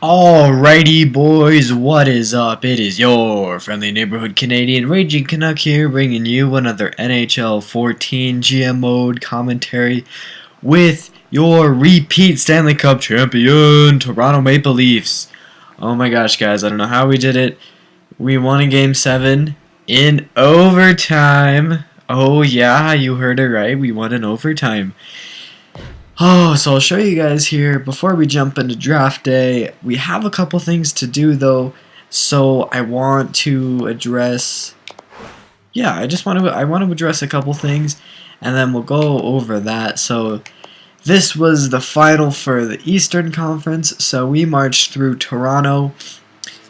Alrighty, boys, what is up? It is your friendly neighborhood Canadian Raging Canuck here, bringing you another NHL 14 GM mode commentary with your repeat Stanley Cup champion, Toronto Maple Leafs. Oh my gosh, guys, I don't know how we did it. We won in Game 7 in overtime. Oh yeah, you heard it right, we won in overtime. Oh, so I'll show you guys here before we jump into draft day. We have a couple things to do though, so I want to address. Yeah, I want to address a couple things, and then we'll go over that. So this was the final for the Eastern Conference. So we marched through Toronto.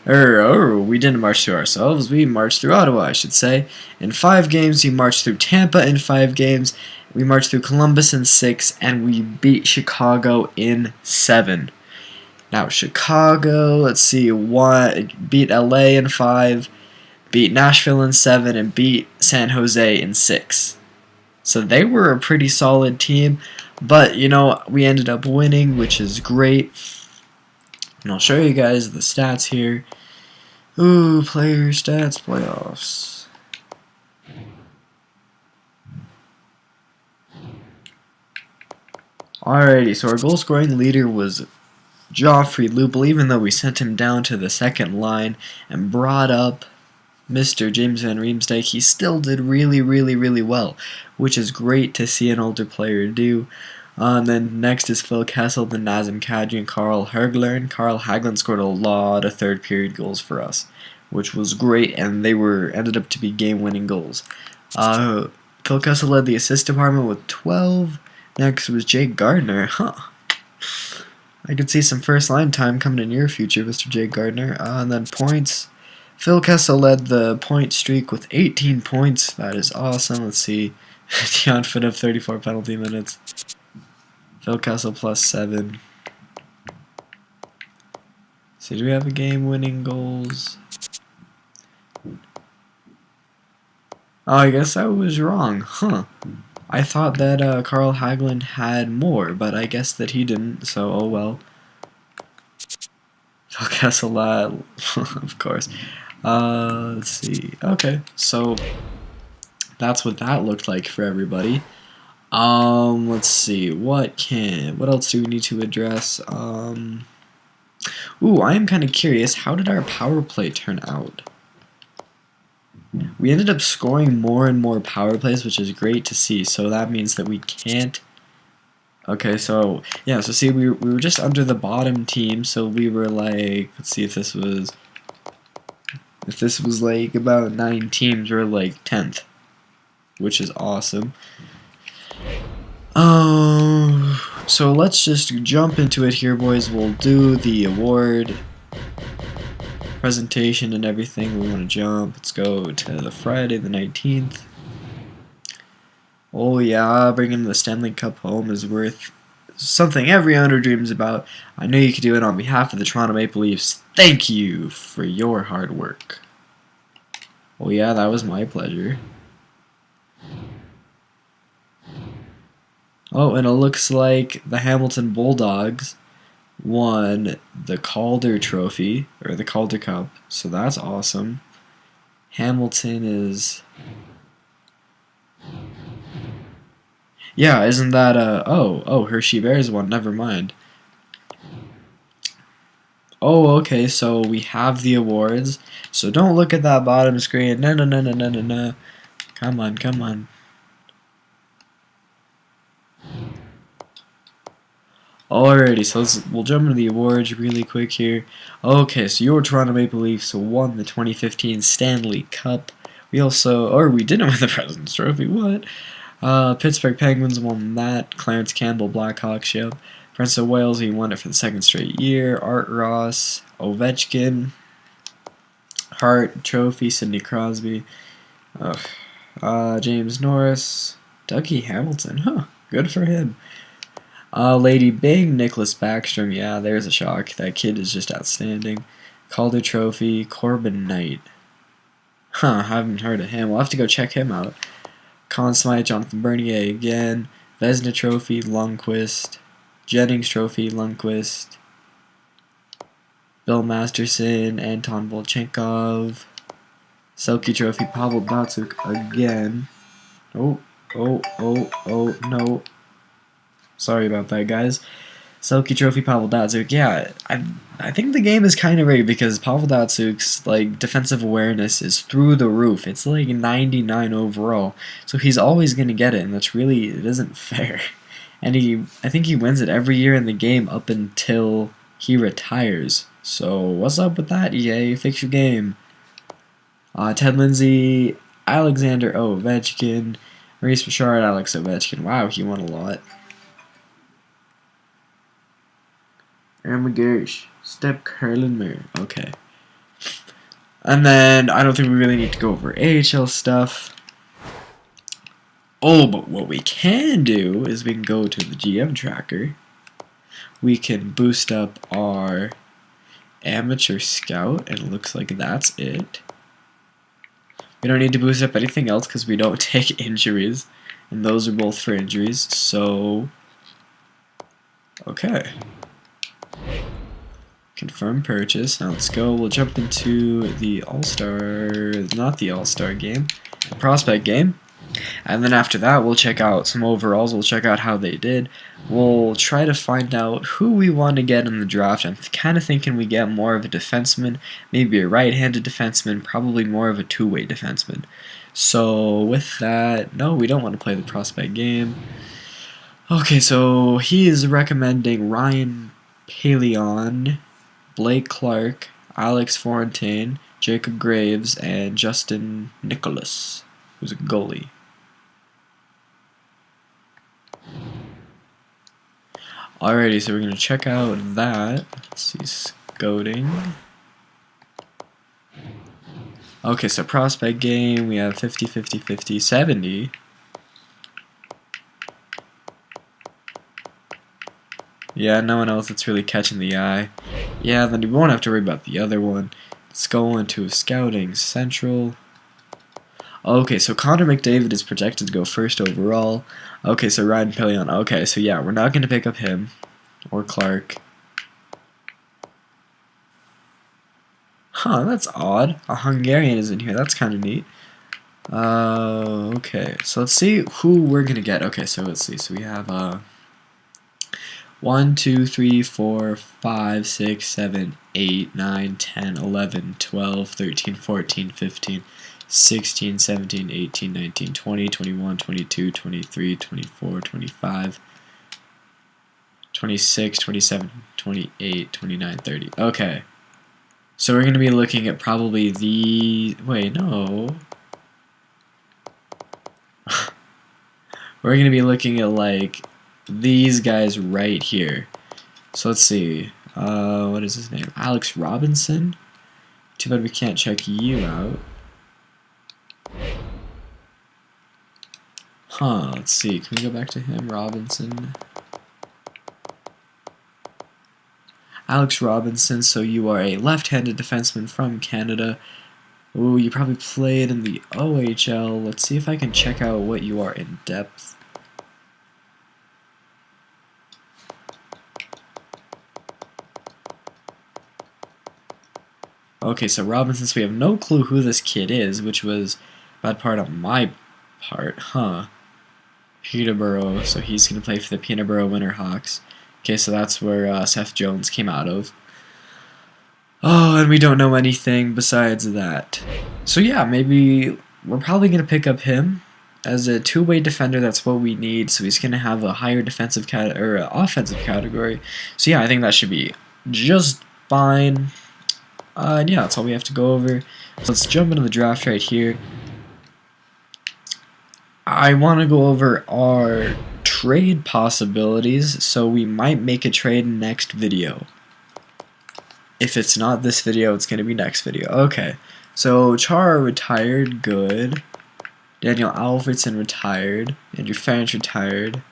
We didn't march through ourselves. We marched through Ottawa, I should say. In 5 games, we marched through Tampa in 5 games. We marched through Columbus in 6, and we beat Chicago in 7. Now, Chicago, let's see, beat LA in 5, beat Nashville in 7, and beat San Jose in 6. So they were a pretty solid team, but, you know, we ended up winning, which is great. And I'll show you guys the stats here. Ooh, player stats, playoffs. Alrighty, so our goal scoring leader was Joffrey Lupul, even though we sent him down to the second line and brought up Mr. James Van Riemsdyk. He still did really well, which is great to see an older player do. And then next is Phil Kessel, then Nazem Kadri, and Carl Hagelin. Carl Hagelin scored a lot of third period goals for us, which was great, and they ended up to be game-winning goals. Phil Kessel led the assist department with 12. Next was Jake Gardner. I could see some first-line time coming in your future, Mr. Jake Gardner. And then points. Phil Kessel led the point streak with 18 points. That is awesome. Let's see. Dion Phaneuf, 34 penalty minutes. Phil Kessel plus 7. So do we have a game-winning goals? Oh, I guess I was wrong. I thought that Carl Hagelin had more, but I guess that he didn't, so oh well. Phil Kessel, of course. Let's see. Okay, so that's what that looked like for everybody. Let's see. What else do we need to address? Ooh, I am kind of curious. How did our power play turn out? We ended up scoring more and more power plays, which is great to see. So that means that we can't. Okay, so yeah, so see, we were just under the bottom team, so we were like, let's see if this was like about 9 teams, we're like 10th, which is awesome. So let's just jump into it here, boys. We'll do the award presentation and everything. We want to jump. Let's go to the Friday the 19th. Oh yeah, bringing the Stanley Cup home is worth something every owner dreams about. I know you could do it on behalf of the Toronto Maple Leafs. Thank you for your hard work. Oh yeah, that was my pleasure. Oh, and it looks like the Hamilton Bulldogs won the Calder Trophy, or the Calder Cup, so that's awesome. Hamilton is... Yeah, isn't that oh, Hershey Bears won, never mind. Oh, okay, so we have the awards. So don't look at that bottom screen. No. Come on. Alrighty, so we'll jump into the awards really quick here. Okay, so your Toronto Maple Leafs won the 2015 Stanley Cup. We didn't win the President's Trophy, what? Pittsburgh Penguins won that. Clarence Campbell Blackhawks, yep. Prince of Wales, he won it for the 2nd straight year. Art Ross, Ovechkin, Hart Trophy, Sidney Crosby. James Norris, Dougie Hamilton, good for him. Lady Bing, Nicholas Backstrom, yeah, there's a shock. That kid is just outstanding. Calder Trophy, Corbin Knight. Haven't heard of him. We'll have to go check him out. Conn Smythe, Jonathan Bernier again. Vezina Trophy, Lundqvist. Jennings Trophy, Lundqvist. Bill Masterson, Anton Volchenkov, Selke Trophy, Pavel Datsuk again. Oh, no. Sorry about that, guys. Selke Trophy, Pavel Datsuk. Yeah, I think the game is kind of rigged because Pavel Datsuk's like defensive awareness is through the roof. It's like 99 overall, so he's always gonna get it, and it isn't fair. And I think he wins it every year in the game up until he retires. So what's up with that, EA? Fix your game. Ted Lindsay, Alexander Ovechkin, Maurice Bouchard, Alex Ovechkin. Wow, he won a lot. Oh my gosh. Step Curlinmer. Okay. And then I don't think we really need to go over AHL stuff. Oh, but what we can do is we can go to the GM tracker. We can boost up our amateur scout, and it looks like that's it. We don't need to boost up anything else because we don't take injuries, and those are both for injuries, so okay. Confirm purchase. Now let's go. We'll jump into the All-Star, not the All-Star game, prospect game. And then after that, we'll check out some overalls. We'll check out how they did. We'll try to find out who we want to get in the draft. I'm kind of thinking we get more of a defenseman, maybe a right-handed defenseman, probably more of a two-way defenseman. So with that, no, we don't want to play the prospect game. Okay, so he is recommending Ryan Paleon, Blake Clark, Alex Fontaine, Jacob Graves, and Justin Nicholas, who's a goalie. Alrighty, so we're going to check out that. Let's see, scouting. Okay, so prospect game, we have 50, 50, 50, 70. Yeah, no one else that's really catching the eye. Yeah, then we won't have to worry about the other one. Let's go into scouting central. Okay, so Connor McDavid is projected to go first overall. Okay, so Ryan Paleon. Okay, so yeah, we're not going to pick up him. Or Clark. Huh, that's odd. A Hungarian is in here. That's kind of neat. Okay, so let's see who we're going to get. Okay, so let's see. So we have 1, 2, 3, 4, 5, 6, 7, 8, 9, 10, 11, 12, 13, 14, 15, 16, 17, 18, 19, 20, 21, 22, 23, 24, 25, 26, 27, 28, 29, 30. Okay. So we're going to be looking at probably the... Wait, no. We're going to be looking at, like, these guys right here. So let's see. What is his name? Alex Robinson? Too bad we can't check you out. Huh, let's see. Can we go back to him? Robinson. Alex Robinson, so you are a left-handed defenseman from Canada. Ooh, you probably played in the OHL. Let's see if I can check out what you are in depth. Okay, so Robinson, so we have no clue who this kid is, which was a bad part on my part, huh? Peterborough, so he's going to play for the Peterborough Winterhawks. Okay, so that's where Seth Jones came out of. Oh, and we don't know anything besides that. So yeah, maybe we're probably going to pick up him as a two-way defender. That's what we need. So he's going to have a higher defensive offensive category. So yeah, I think that should be just fine. And yeah, that's all we have to go over. So let's jump into the draft right here. I want to go over our trade possibilities, so we might make a trade next video. If it's not this video, it's going to be next video. Okay, so Chara retired, good. Daniel Alfredson retired. Andrew Ference retired.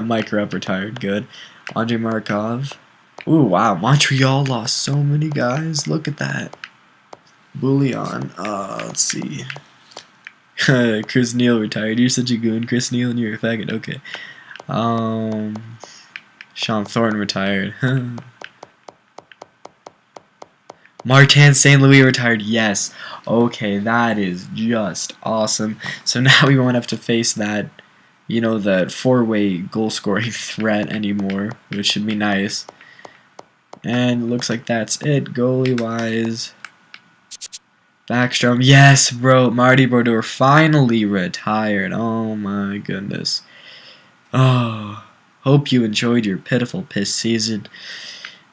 Mike Rupp retired, good. Andrei Markov. Ooh, wow, Montreal lost so many guys. Look at that. Bullion. Let's see. Chris Neal retired. You're such a goon, Chris Neal, and you're a faggot. Okay. Sean Thornton retired. Martin St. Louis retired. Yes. Okay, that is just awesome. So now we won't have to face that, you know, that four-way goal scoring threat anymore, which should be nice. And it looks like that's it, goalie-wise. Backstrom, yes, bro. Marty Brodeur finally retired. Oh my goodness. Oh, hope you enjoyed your pitiful piss season.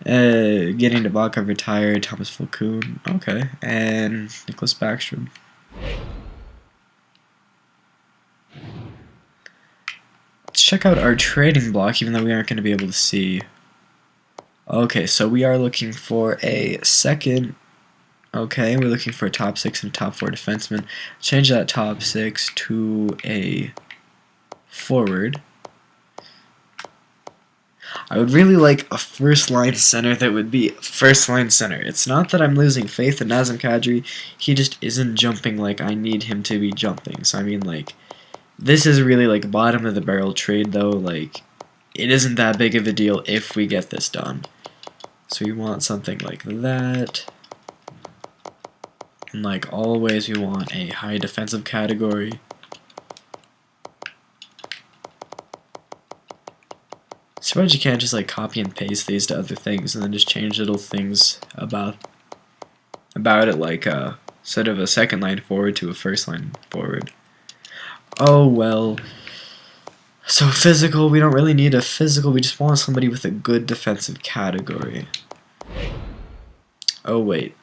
Getting Tabaka retired. Thomas Falcoon, okay, and Nicholas Backstrom. Let's check out our trading block, even though we aren't going to be able to see. Okay, so we are looking for a second. Okay, we're looking for a top 6 and top 4 defenseman. Change that top 6 to a forward. I would really like a first-line center that would be first-line center. It's not that I'm losing faith in Nazem Kadri. He just isn't jumping like I need him to be jumping. So, I mean, like, this is really, like, bottom-of-the-barrel trade, though. Like, it isn't that big of a deal if we get this done. So we want something like that. And like always, we want a high defensive category. Surprised you can't just like copy and paste these to other things and then just change little things about it, like instead of a second line forward to a first line forward. Oh well. So physical, we don't really need a physical, we just want somebody with a good defensive category. Oh wait.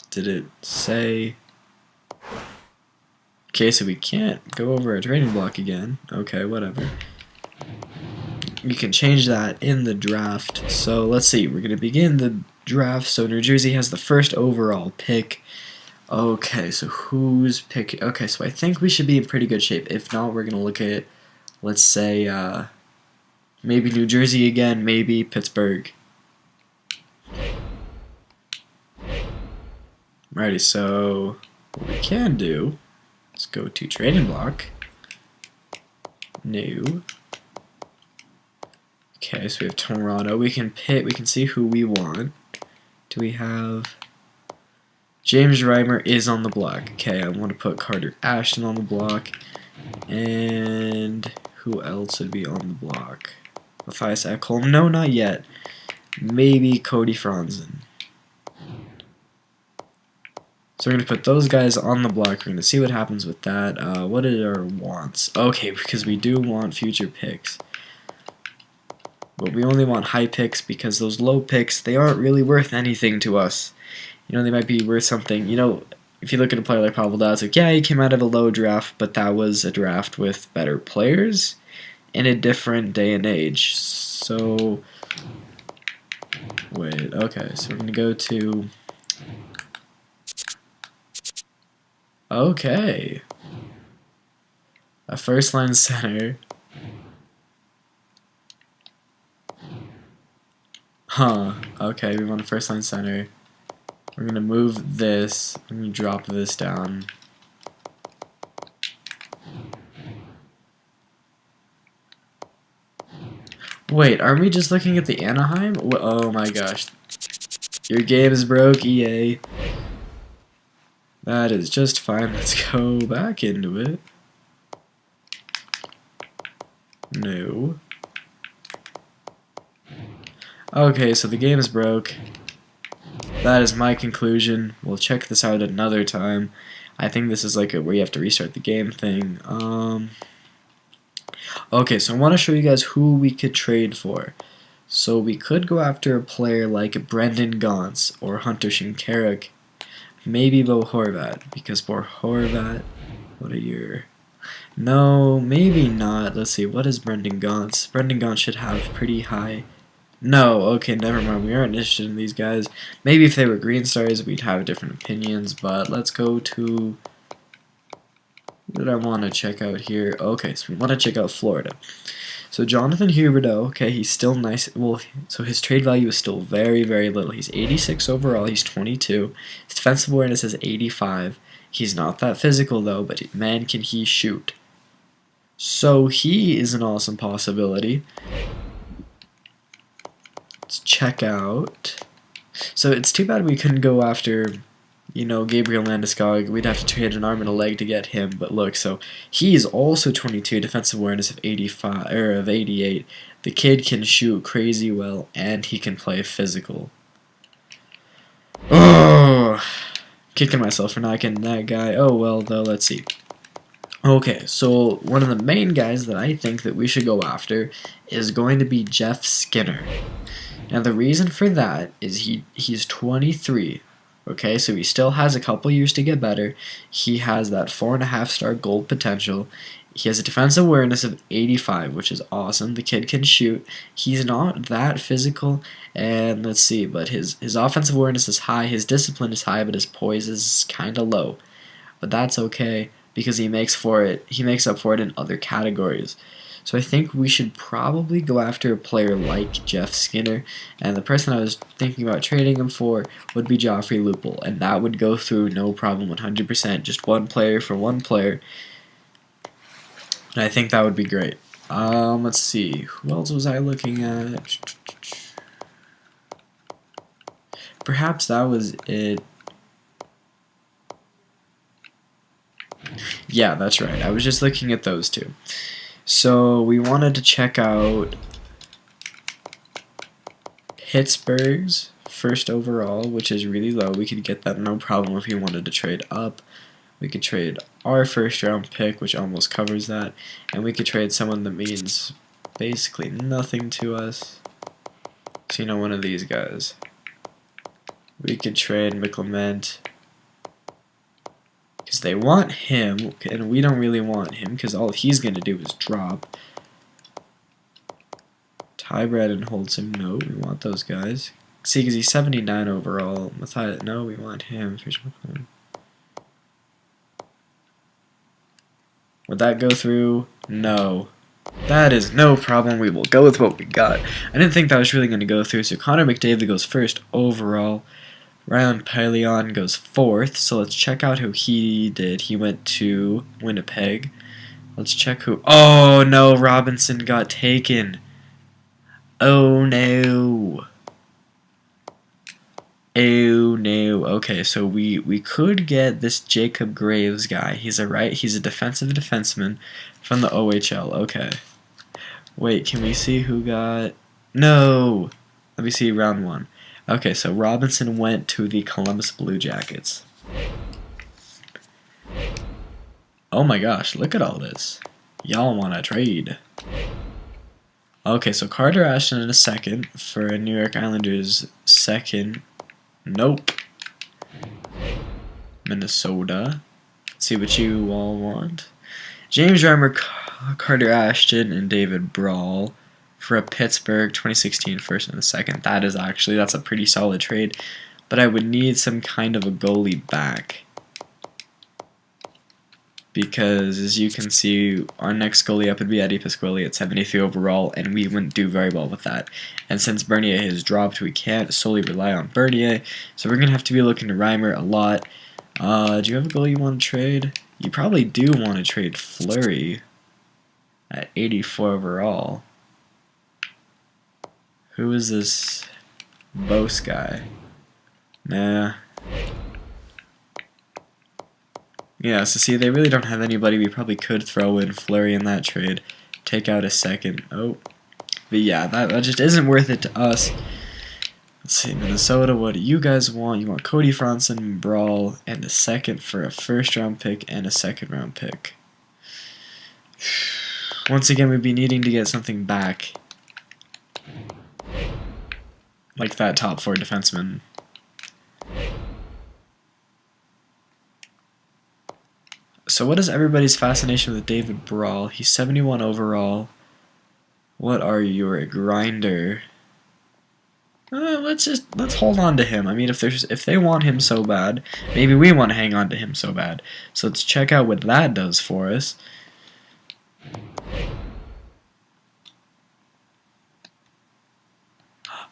Did it say? Okay, so we can't go over our trading block again. Okay, whatever. We can change that in the draft. So let's see, we're gonna begin the draft. So New Jersey has the first overall pick. Okay, so who's picking? Okay, so I think we should be in pretty good shape. If not, we're gonna look at, let's say, maybe New Jersey again, maybe Pittsburgh. Alrighty, so what we can do, let's go to trading block, new. Okay, so we have Toronto. We can pick, we can see who we want. Do we have James Reimer is on the block. Okay, I want to put Carter Ashton on the block. And who else would be on the block? Matthias Ekholm? No, not yet. Maybe Cody Franzen. So we're going to put those guys on the block. We're going to see what happens with that. What are our wants? Okay, because we do want future picks. But we only want high picks because those low picks, they aren't really worth anything to us. You know, they might be worth something. You know, if you look at a player like Pavel Datsyuk, yeah, he came out of a low draft, but that was a draft with better players in a different day and age. So, wait, okay, so we're going to go to... Okay. A first line center. Huh. Okay, we want a first line center. We're going to move this. I'm going to drop this down. Wait, are we just looking at the Anaheim? Oh my gosh. Your game is broke, EA. That is just fine. Let's go back into it. No. Okay, so the game is broke. That is my conclusion. We'll check this out another time. I think this is like a where you have to restart the game thing. Okay, so I want to show you guys who we could trade for. So we could go after a player like Brendan Gaunce or Hunter Shinkaruk. Maybe Bo Horvat, because Bo Horvat, what are your... No, maybe not. Let's see, what is Brendan Gaunce? Brendan Gaunce should have pretty high... No, okay, never mind. We aren't interested in these guys. Maybe if they were green stars, we'd have different opinions, but let's go to... What did I want to check out here? Okay, so we want to check out Florida. So Jonathan Huberdeau, okay, he's still nice. Well, so his trade value is still very, very little. He's 86 overall. He's 22. His defensive awareness is 85. He's not that physical, though, but man, can he shoot. So he is an awesome possibility. Let's check out So it's too bad we couldn't go after, Gabriel Landeskog. We'd have to trade an arm and a leg to get him. But look, so he's also 22, defensive awareness of 85 or of 88. The kid can shoot crazy well, and he can play physical. Oh, kicking myself for not getting that guy. Oh well, though. Let's see. Okay, so one of the main guys that I think that we should go after is going to be Jeff Skinner. Now the reason for that is he's 23. Okay, so he still has a couple years to get better. He has that 4.5-star gold potential. He has a defensive awareness of 85, which is awesome. The kid can shoot. He's not that physical, and let's see, but his offensive awareness is high, his discipline is high, but his poise is kind of low. But that's okay because he makes up for it in other categories. So I think we should probably go after a player like Jeff Skinner, and the person I was thinking about trading him for would be Joffrey Lupul, and that would go through no problem 100%, just one player for one player, and I think that would be great. Let's see, who else was I looking at? Perhaps that was it. Yeah, that's right, I was just looking at those two. So we wanted to check out Pittsburgh's first overall, which is really low. We could get that no problem if we wanted to trade up. We could trade our first round pick, which almost covers that, and we could trade someone that means basically nothing to us. So one of these guys. We could trade McClement, because they want him, and we don't really want him, because all he's going to do is drop. Tybred and Holtzim, no, we want those guys. See, because he's 79 overall. No, we want him. Would that go through? No. That is no problem. We will go with what we got. I didn't think that was really going to go through, so Connor McDavid goes first overall. Ryan Pelion goes 4th, so let's check out who he did. He went to Winnipeg. Let's check who... Oh, no, Robinson got taken. Oh, no. Oh, no. Okay, so we could get this Jacob Graves guy. He's a defensive defenseman from the OHL. Okay. Wait, can we see who got... No. Let me see round 1. Okay, so Robinson went to the Columbus Blue Jackets. Oh my gosh, look at all this. Y'all want to trade. Okay, so Carter Ashton in a second for a New York Islanders second. Nope. Minnesota. Let's see what you all want. James Reimer, Carter Ashton, and David Brawl for a Pittsburgh 2016 first and a second. That's a pretty solid trade, but I would need some kind of a goalie back, because as you can see, our next goalie up would be Eddie Pasquale at 73 overall, and we wouldn't do very well with that. And since Bernier has dropped, we can't solely rely on Bernier, so we're going to have to be looking to Reimer a lot. Do you have a goalie you want to trade? You probably do want to trade Fleury at 84 overall. Who is this Bose guy? Nah. Yeah, so see, they really don't have anybody. We probably could throw in Fleury in that trade. Take out a second. Oh. But yeah, that just isn't worth it to us. Let's see, Minnesota, what do you guys want? You want Cody Franson, Brawl, and a second for a first-round pick and a second-round pick. Once again, we'd be needing to get something back. Like that top 4 defenseman. So what is everybody's fascination with David Brawl? He's 71 overall. What are you? You're a grinder. Let's hold on to him. I mean, if they want him so bad, maybe we want to hang on to him so bad. So let's check out what that does for us.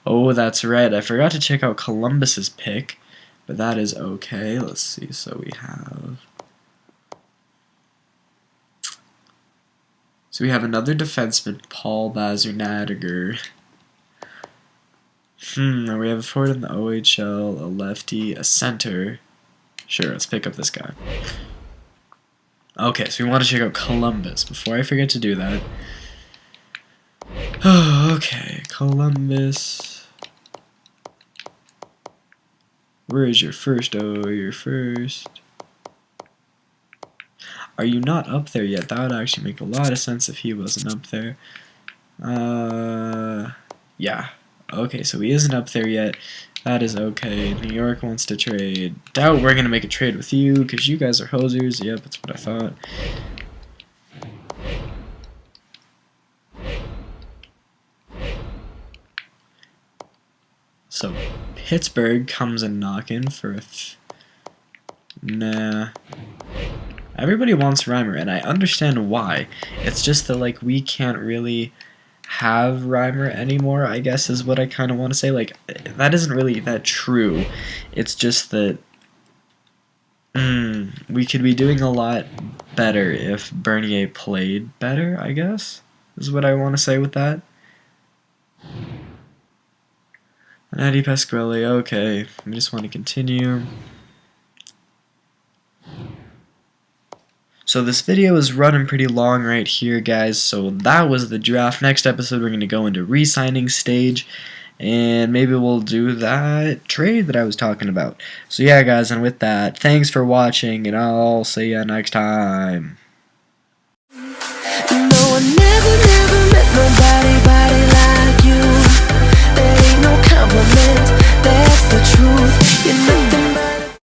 Oh, that's right. I forgot to check out Columbus's pick, but that is okay. Let's see. So we have another defenseman, Paul Bazernadiger. We have a forward in the OHL, a lefty, a center. Sure, let's pick up this guy. Okay, so we want to check out Columbus. Before I forget to do that. Okay, Columbus. Where is your first? Oh, your first. Are you not up there yet? That would actually make a lot of sense if he wasn't up there. Yeah. Okay, so he isn't up there yet. That is okay. New York wants to trade. Doubt we're going to make a trade with you, because you guys are hosers. Yep, that's what I thought. So, Pittsburgh comes in knocking for a... Nah. Everybody wants Reimer, and I understand why. It's just that, like, we can't really have Reimer anymore, I guess is what I kind of want to say. Like, that isn't really that true. It's just that we could be doing a lot better if Bernier played better, I guess, is what I want to say with that. Eddie Pasquale, okay. I just want to continue. So this video is running pretty long right here, guys, so that was the draft. Next episode we're going to go into re-signing stage, and maybe we'll do that trade that I was talking about. So yeah, guys, and with that, thanks for watching, and I'll see ya next time. No, I never met nobody like you. There ain't no compliment, that's the truth. You know